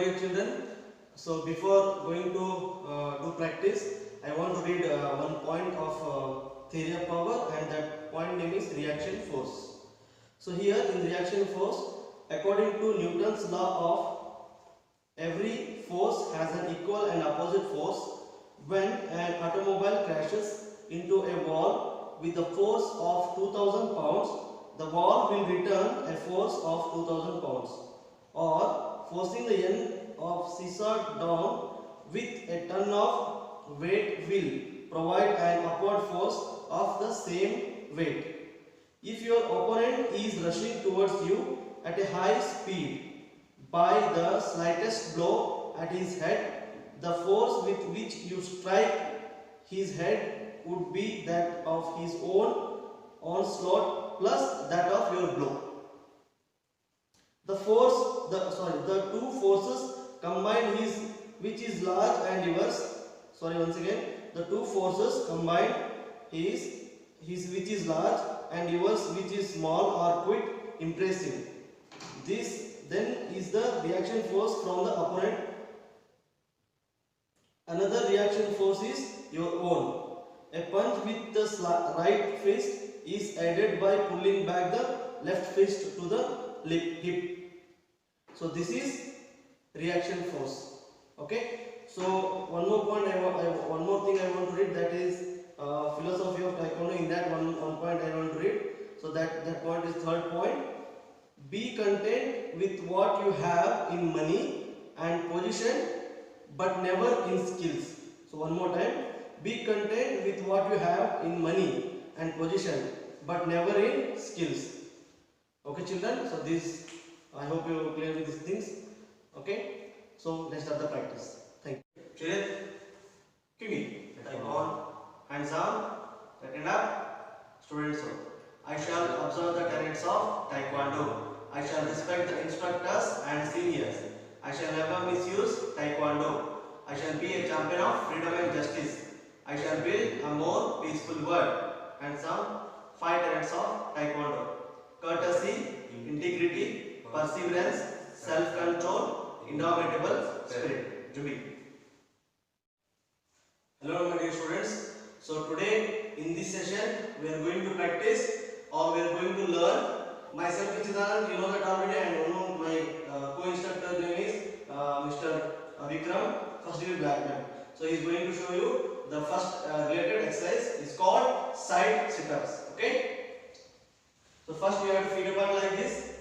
dear children. So before going to do practice, I want to read one point of theory of power, and that point name is reaction force. So here in reaction force, according to Newton's law of every force has an equal and opposite force. When an automobile crashes into a wall with a force of 2000 pounds, the wall will return a force of 2000 pounds. Or forcing the end of seesaw down with a ton of weight will provide an upward force of the same weight. If your opponent is rushing towards you at a high speed, by the slightest blow at his head, the force with which you strike his head would be that of his own onslaught plus that of your blow. The two forces combined which is large and yours. The two forces combined his which is large and yours which is small are quite impressive. This then is the reaction force from the opponent. Another reaction force is your own. A punch with the right fist is aided by pulling back the left fist to the hip. So this is reaction force. Okay. So one more thing I want to read, that is philosophy of Taekwondo. In that one point I want to read. So that point is third point. Be content with what you have in money and position, but never in skills. So one more time. Be content with what you have in money and position, but never in skills. Okay, children. So this, I hope you are clear with these things. Okay. So let's start the practice. Thank you. Children, give me on, hands down, stand up, students. I shall observe the tenets of Taekwondo. I shall respect the instructors and seniors. I shall never misuse Taekwondo. I shall be a champion of freedom and justice. I shall build a more peaceful world. And some 5 tenets of Taekwondo: courtesy, integrity, perseverance, self-control, indomitable spirit. Jubi. Hello my dear students. So today in this session we are going to practice, or we are going to learn. Myself is Chidanand, you know that already, and my co-instructor name is Mr. Vikram, first degree black belt. So he is going to show you the first related exercise. Is called side sit-ups. Okay. So first you have to feet apart like this.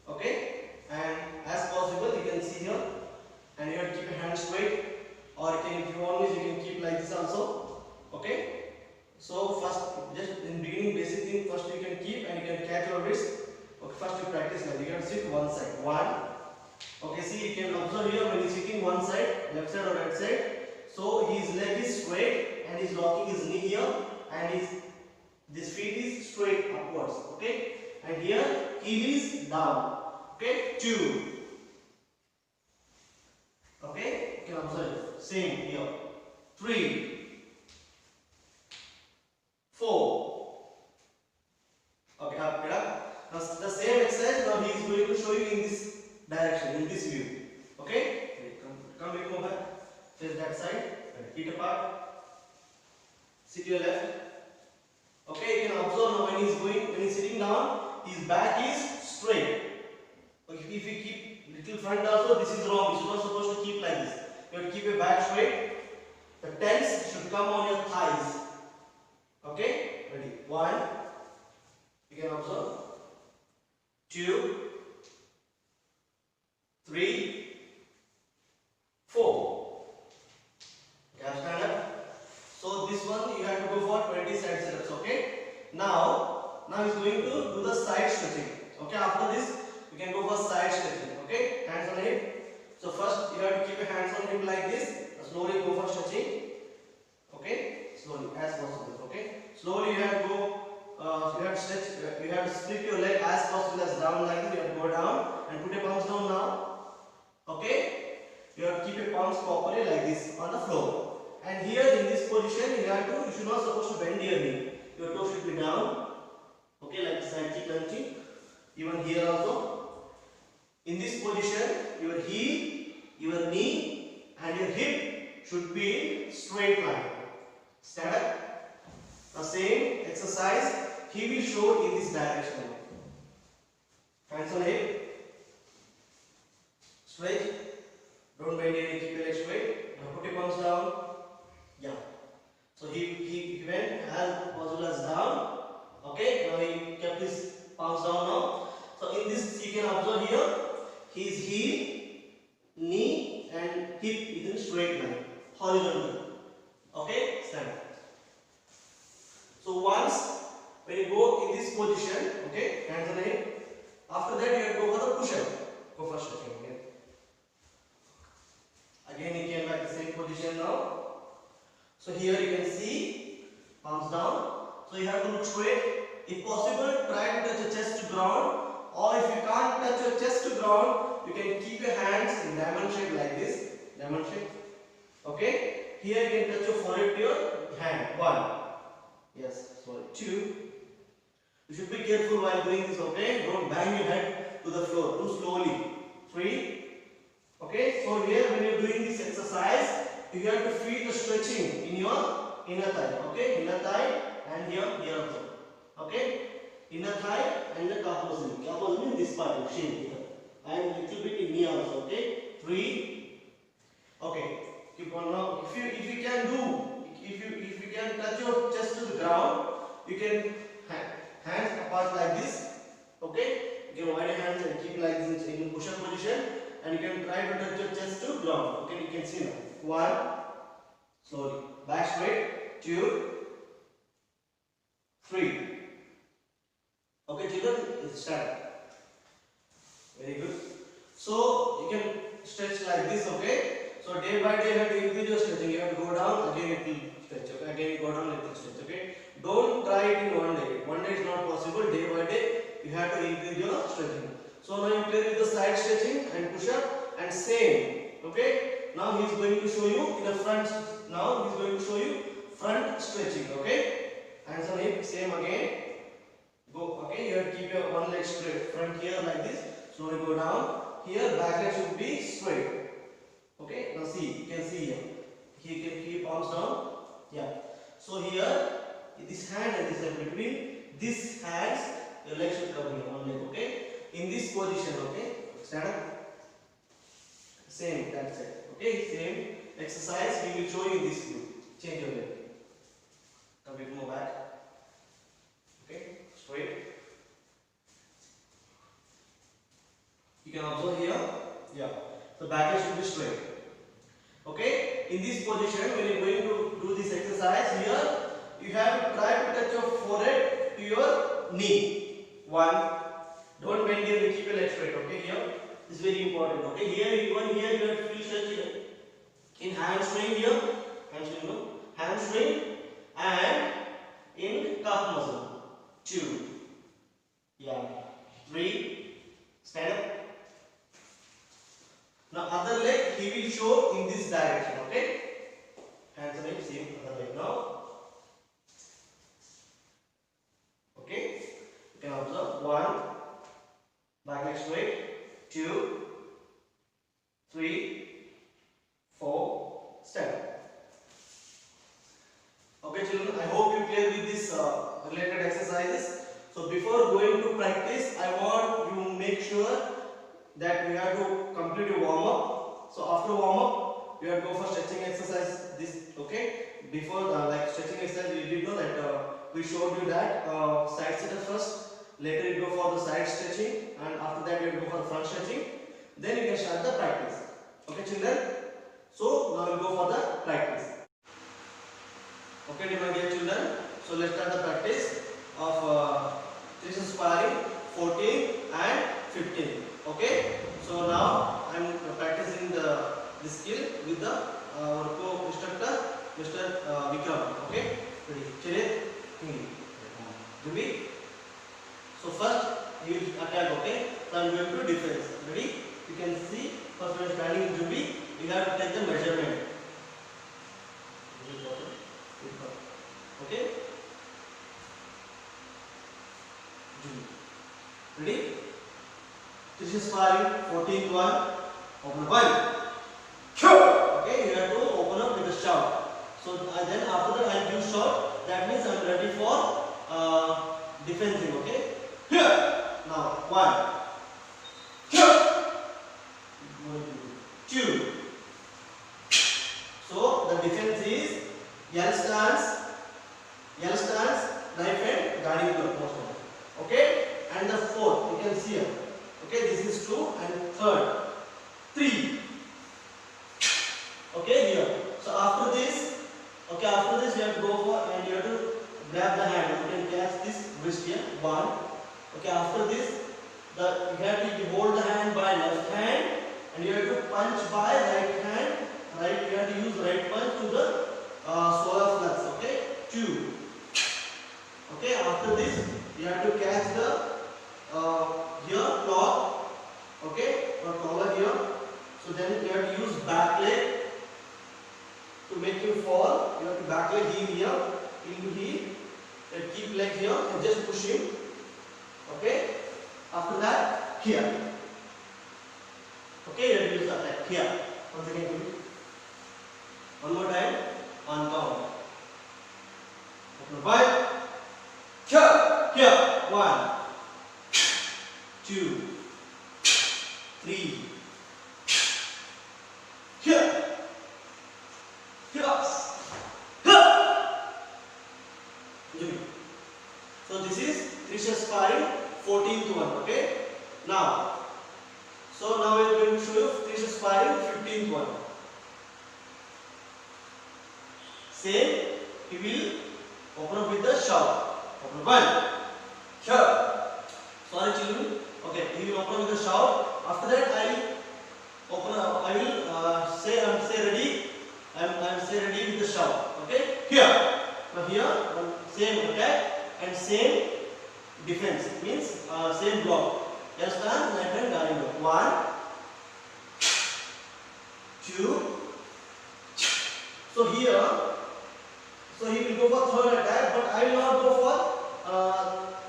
Okay. And as possible you can see here, and you have to keep your hands straight, or if you want this, you can keep like this also. Okay. So first, just in beginning, basic thing, first you can keep and you can catch your wrist. Okay, first you practice like you can sit one side. One. Okay, see, you can observe here when he's sitting one side, left side or right side. So his leg is straight and he's locking his knee here, and this feet is straight upwards. Okay, and here heel is down. Okay, 2. Okay, you can observe same here. 3, 4. Okay, up, get up. Now the same exercise now he is going to show you in this direction, in this view. Okay? Come back. Face that side. Feet apart. Sit your left. Okay, you can observe now when he's sitting down, his back is straight. Okay, if you keep little front also, this is wrong. You're not supposed to keep like this. You have to keep your back straight. The tense should come on your thighs. Okay, ready? 1. You can observe. 2, 3, 4. Okay, stand up. So this one you have to go for 20 side sit-ups. Okay. Now he's going to do the side stretching. Okay. After this, you can go for side stretching. Okay. Hands on hip. So first you have to keep your hands on hip like this. Slowly go for stretching. Okay. Slowly as possible. Okay. Slowly you have to go. You have to stretch. You have to split your leg as possible as down like this. You have to go down and put your palms down now. Okay. You have to keep your palms properly like this on the floor. And here in this position, you should not supposed to bend your knee. Your toe should be down. Okay, like side kick lunching. Even here also. In this position, your heel your knee and your hip should be in straight line. Stand up. The same exercise he will show in this direction. Hands on hip. Straight. Don't bend your knee, keep your leg straight. Now put your palms down. Yeah. So he went as possible as down. Okay. Now he kept his palms down now. So in this you can observe here his heel, knee and hip is in straight line, horizontal. Okay. Stand. So once when you go in this position, okay, hands on hip. After that you have to go for the push-up. Go for stretching. Okay. Again he came back to the same position now. So here you can see palms down. So you have to look straight. If possible, try to touch your chest to ground. Or if you can't touch your chest to ground, you can keep your hands in diamond shape like this. Diamond shape. Okay. Here you can touch your forehead to your hand. 1. Yes. Sorry. 2. You should be careful while doing this. Okay. Don't bang your head to the floor too slowly. 3. Okay, so here when you are doing this exercise, you have to feel the stretching in your inner thigh. Okay, inner thigh and here also. Okay, inner thigh and the calf muscle. Calf muscle means this part, shin here, and little bit in knee also. Okay, 3. Okay, keep on now. If you can do, if you can touch your chest to the ground, you can hands apart like this. Okay, you can widen your hands and keep like this in push-up position. And you can try to touch your chest to ground. Okay, you can see now. 1. Slowly. Back straight. 2. 3. Okay, children, start. Very good. So you can stretch like this. Okay. So day by day you have to increase your stretching. You have to go down. Again it will stretch. Okay. Again you go down. It will stretch. Okay. Don't try it in one day. One day is not possible. Day by day you have to increase your stretching. So now you play with the side stretching and push up and same. Okay. Now he is going to show you in the front. Now he is going to show you front stretching. Okay. Hands on hip. Same again. Go. Okay. You have to keep your one leg straight. Front here like this. Slowly go down. Here back leg should be straight. Okay. Now see. You can see here. He can keep arms down. Yeah. So here this hand and this hand between this hands your leg should come here. One leg. Okay. In this position, okay, stand up. Same, that's it. Okay, same exercise we will show you in this view. Change your leg. A bit more back. Okay, straight. You can observe here. Yeah. The back leg should be straight. Okay. In this position, when you are going to do this exercise here, you have to try to touch your forehead to your knee. 1. Don't bend your knee, keep your leg straight. Okay, here this is very important. Okay, here even here you have to feel stretch in hamstring here, hamstring and in calf muscle. 2. Yeah. 3. Stand up. Now other leg he will show in this direction. Okay. Hands on hip, same other leg now. Okay. You can observe 1. Back leg straight. 2. 3. 4. Stand. Okay, children. I hope you play with this related exercises. So before going to practice, I want you to make sure that you have to complete your warm up. So after warm up, you have to go for stretching exercise. This okay. Before like stretching exercise, you did know that we showed you that side setup first. Later you go for the side stretching, and after that you go for the front stretching. Then you can start the practice. Okay, children. So now we go for the practice. Okay, dear children. So let's start the practice of this is sparring 14 and 15. Okay. So now I am practicing the skill with the our co-instructor, Mr. Vikram. Okay. Ready? Chile. Ready? So first you will attack. Okay. So I am going to defense. Ready? You can see first when standing in Jubi, you have to take the measurement. Okay. Ready? This is sparring 14th one. Open 1, So then after that I'll give shot. That means I'm ready for defending. Okay. Here. Now 1. Here. 2. So the defense is L stance, knife and guarding the opponent. Okay. And the fourth, you can see here. Okay, this is 2 and third 3. Okay, here. So after this you have to go for and you have to grab the hand. You can catch this wrist here. 1. Okay, after this you have to hold the hand by left hand and you have to punch by right hand. Right, you have to use right punch to the solar flux. Okay, 2. Okay, after this you have to catch the here cloth. Okay, or collar here. So then you have to use back leg to make you fall. You have to back leg heel here into heel and keep leg here and just push him. Okay, after that here. Okay, you have to use attack here. Once again, do it. One more time on count. Open wide. Here. 1, 2, 3. Here. So this is Trisha sparring 14th one. Okay. Now we are going to show you Trisha sparring 15th one. Same, he will open up with the shout. Open 1. Here. Sorry children. Okay, he will open with the shout. After that I will say ready. I am say ready with the shout. Okay. Here. Now here same attack and same defense. It means same block. L stance, knife and guarding. 1, 2. So here. So he will go for third attack, but I will not go for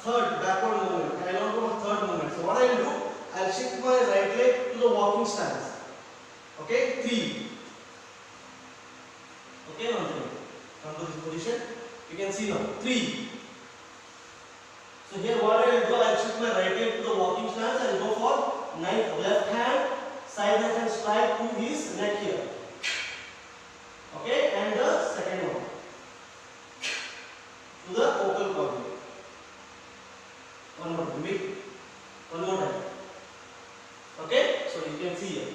third backward movement. I will not go for third movement. So what I will do, I will shift my right leg to the walking stance. Okay, 3. Okay, now come to this position. You can see now 3. So here what I will do, I will shift my right leg to the walking stance and go for knife, left hand, side knife and strike to his neck here. Okay, and the second one. To the vocal cord. One more time. Okay, so you can see here.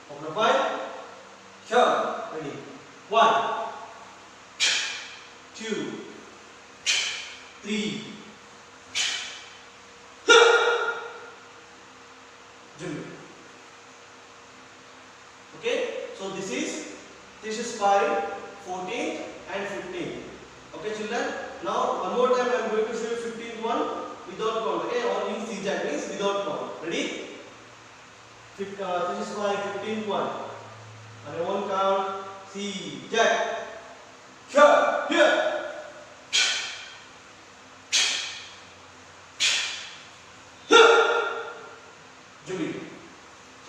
Open 5. Here. Ready. 1, 2, 3. Okay, so this is sparring 14th and 15th. Okay, children. Now one more time I am going to show you 15th one without count. Okay, or in C-jack means without count. Ready? This is my 15th one. And I won't count. C-jack. Here. Julie.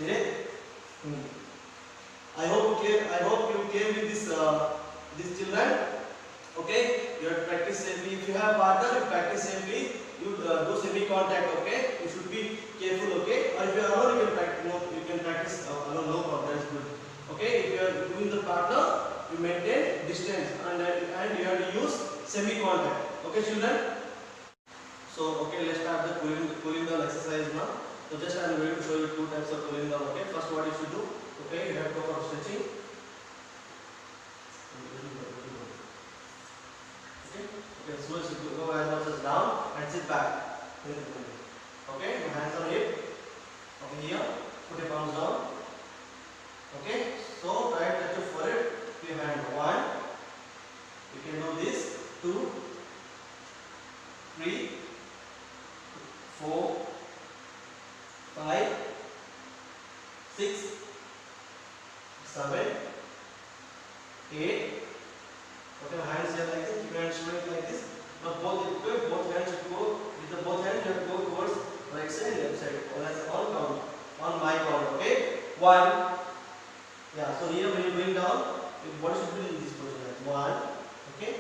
Get it? I hope you clear with this children. Okay, you have to practice safely. If you have partner, you practice safely. You do semi-contact. Okay, you should be careful. Okay, or if you are alone, you can practice alone. No problem. That's good. Okay, if you are doing the partner, you maintain distance and you have to use semi-contact. Okay, children. So okay, let's start the cooling down exercise now. So just I am going to show you 2 types of cooling down. Okay, first what you should do. Okay, you have to go for stretching. Okay, so you should go eyebrows down and sit back. Okay, your hands on hip. Okay, here, put your palms down. Okay, so try to touch your forehead with your hand. 1. You can do this. 2, 3, 4, 5, 6, 7, 8. Okay, hands here like this. Keep your hands straight like this. Now both hands should go with the both hands. You have to go towards right side and left side. That's on count. On my count. Okay. 1. Yeah. So here when you bring down, What should be in this position? 1, okay,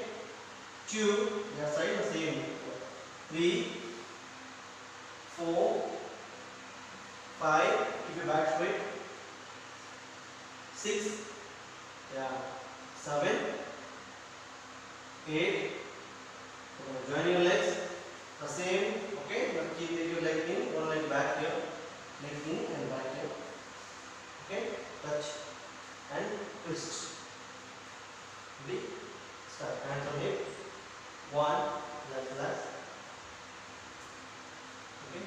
2, the side the same, 3, 4, 5, keep your back straight, 6, yeah, 7, 8, join your legs, the same, okay, but keep your leg in, one leg back here, leg in and back here, okay, touch and twist. Ready? Start. Hands on hip. 1, relax. Okay.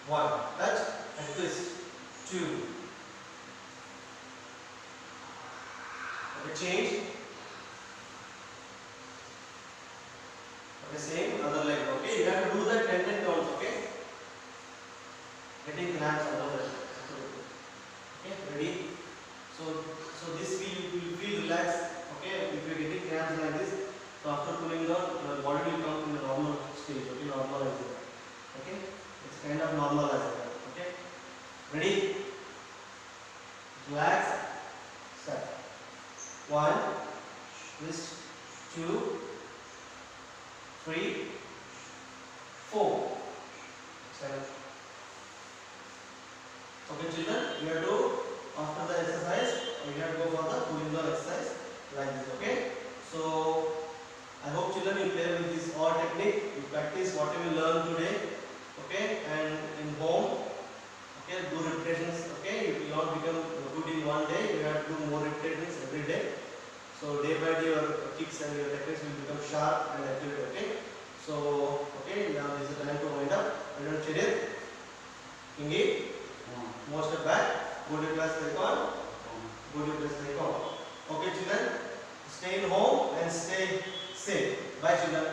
1, touch and twist. 2. Okay, change. Okay, same, other leg. Okay, you have to do that 10 counts. Okay. Getting cramps otherwise. Okay, ready? So this will feel relaxed. Okay, if you are getting cramps like this, so after cooling down, your body will come in a normal stage. Okay, normalize it. Okay, it's kind of normalized. Okay, ready? Relax. Start. 1, twist. 2, 3, 4. Start. Okay, children, you have to, after the exercise, you have to go for the cooling down exercise like this. Okay, so I hope children you play with this all technique, you practice whatever you learn today. Okay, and in home, okay, do repetitions. Okay, you will not become good in one day, you have to do more repetitions every day. So day by day your kicks and your techniques will become sharp and accurate. Okay, so okay, now this is the time to wind up. I don't cheer it. Ingi. More step back, go to class icon, go to class icon. Okay children, stay in home and stay safe. Bye children.